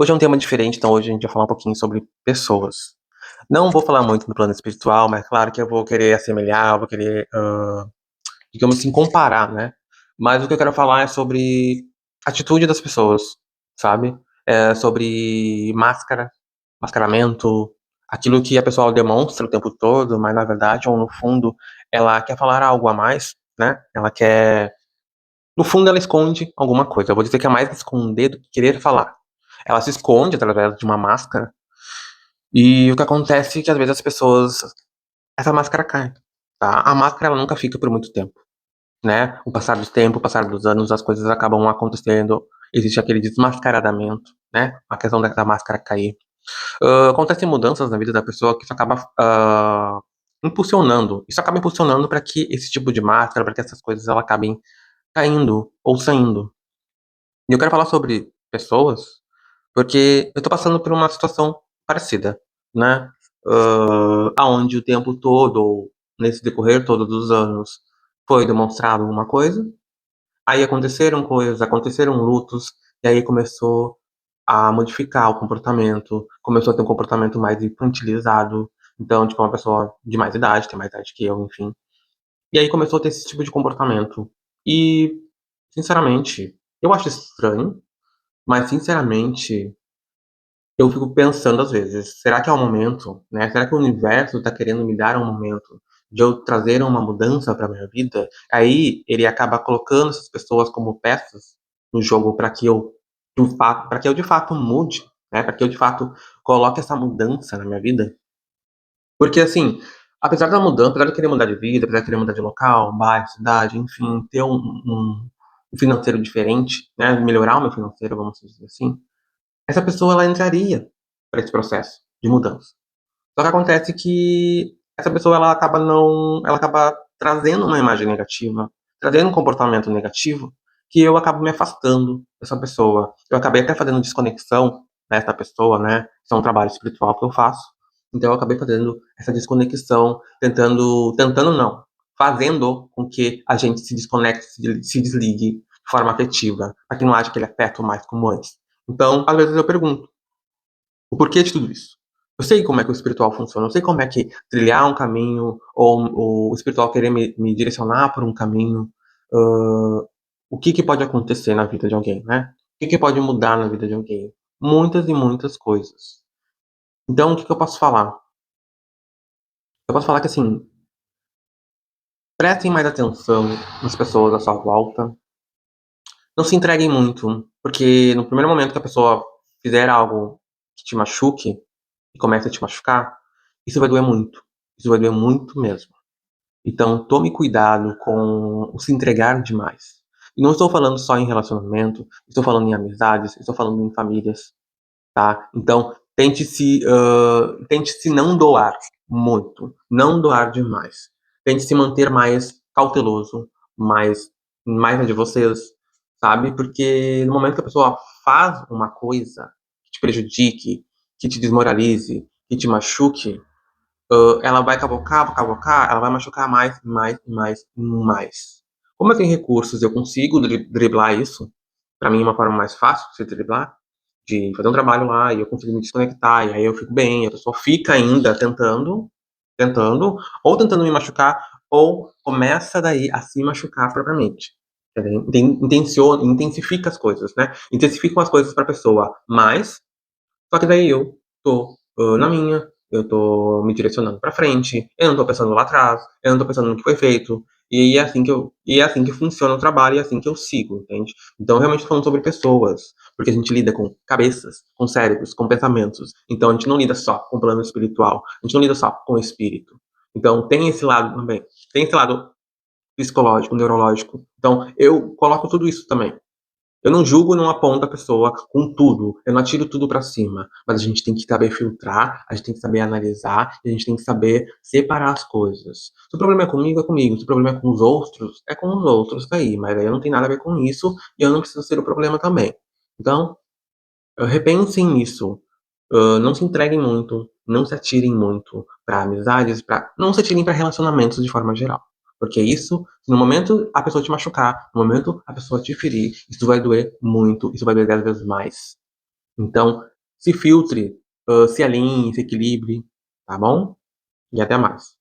Hoje é um tema diferente, então hoje a gente vai falar um pouquinho sobre pessoas. Não vou falar muito no plano espiritual, mas claro que eu vou querer assemelhar, eu vou querer, digamos assim, comparar, né? Mas o que eu quero falar é sobre atitude das pessoas, sabe? É sobre máscara, mascaramento, aquilo que a pessoa demonstra o tempo todo, mas na verdade, ou no fundo, ela quer falar algo a mais, né? Ela quer. No fundo, ela esconde alguma coisa. Eu vou dizer que é mais esconder do que querer falar. Ela se esconde através de uma máscara. E o que acontece é que às vezes as pessoas. Essa máscara cai. Tá? A máscara ela nunca fica por muito tempo. Né? O passar do tempo, o passar dos anos, as coisas acabam acontecendo. Existe aquele desmascaramento, né? A questão da máscara cair. Acontecem mudanças na vida da pessoa que isso acaba impulsionando. Isso acaba impulsionando para que esse tipo de máscara, para que essas coisas elas acabem caindo ou saindo. E eu quero falar sobre pessoas porque eu tô passando por uma situação parecida, né? Aonde o tempo todo, ou nesse decorrer todo dos anos, foi demonstrado uma coisa, aí aconteceram coisas, aconteceram lutos, e aí começou a modificar o comportamento, começou a ter um comportamento mais infantilizado, então, tipo, uma pessoa de mais idade, tem mais idade que eu, enfim. E aí começou a ter esse tipo de comportamento. E, sinceramente, eu acho estranho, mas, sinceramente, eu fico pensando às vezes, será que é o momento, né? Será que o universo está querendo me dar um momento de eu trazer uma mudança para minha vida? Aí ele acaba colocando essas pessoas como peças no jogo para que eu, para que eu de fato mude, né? Para que eu de fato coloque essa mudança na minha vida. Porque assim, apesar da mudança, apesar de eu querer mudar de vida, apesar de querer mudar de local, bairro, cidade, enfim, ter um financeiro diferente, né? Melhorar o meu financeiro, vamos dizer assim, essa pessoa ela entraria para esse processo de mudança. Só que acontece que essa pessoa ela acaba não, ela acaba trazendo uma imagem negativa, trazendo um comportamento negativo, que eu acabo me afastando dessa pessoa. Eu acabei até fazendo desconexão dessa pessoa, né? Isso é um trabalho espiritual que eu faço. Então eu acabei fazendo essa desconexão, tentando não, fazendo com que a gente se desconecte, se desligue de forma afetiva, para que não haja aquele afeto mais como antes. Então, às vezes eu pergunto, o porquê de tudo isso? Eu sei como é que o espiritual funciona, eu sei como é que trilhar um caminho, ou o espiritual querer me direcionar por um caminho, o que que pode acontecer na vida de alguém, né? O que que pode mudar na vida de alguém? Muitas e muitas coisas. Então, o que que eu posso falar? Eu posso falar que, assim, prestem mais atenção nas pessoas à sua volta, não se entreguem muito, porque no primeiro momento que a pessoa fizer algo que te machuque, e comece a te machucar, isso vai doer muito. Isso vai doer muito mesmo. Então, tome cuidado com o se entregar demais. E não estou falando só em relacionamento, estou falando em amizades, estou falando em famílias, tá? Então, tente se não doar muito, não doar demais. Tente se manter mais cauteloso, mais na de vocês, sabe? Porque no momento que a pessoa faz uma coisa que te prejudique, que te desmoralize, que te machuque, ela vai cavocar, cavocar, ela vai machucar mais, mais, mais, mais. Como eu tenho recursos, eu consigo driblar isso. Para mim, é uma forma mais fácil de se driblar, de fazer um trabalho lá e eu consigo me desconectar, e aí eu fico bem. A pessoa fica ainda tentando, ou tentando me machucar, ou começa daí a se machucar propriamente. Intensifica as coisas, né? Intensificam as coisas para a pessoa mais, só que daí eu tô na minha, eu tô me direcionando pra frente, eu não tô pensando lá atrás, eu não tô pensando no que foi feito, e é assim que funciona o trabalho, e é assim que eu sigo, entende? Então, realmente tô falando sobre pessoas, porque a gente lida com cabeças, com cérebros, com pensamentos. Então, a gente não lida só com o plano espiritual, a gente não lida só com o espírito. Então, tem esse lado também, tem esse lado psicológico, neurológico. Então, eu coloco tudo isso também. Eu não julgo, não aponto a pessoa com tudo, eu não atiro tudo pra cima, mas a gente tem que saber filtrar, a gente tem que saber analisar, e a gente tem que saber separar as coisas. Se o problema é comigo, se o problema é com os outros, tá aí, mas aí eu não tenho nada a ver com isso, e eu não preciso ser o problema também. Então, repensem nisso, não se entreguem muito, não se atirem muito para amizades, não se atirem para relacionamentos de forma geral. Porque isso, se no momento a pessoa te machucar, no momento a pessoa te ferir, isso vai doer muito, isso vai doer 10 vezes mais. Então, se filtre, se alinhe, se equilibre, tá bom? E até mais.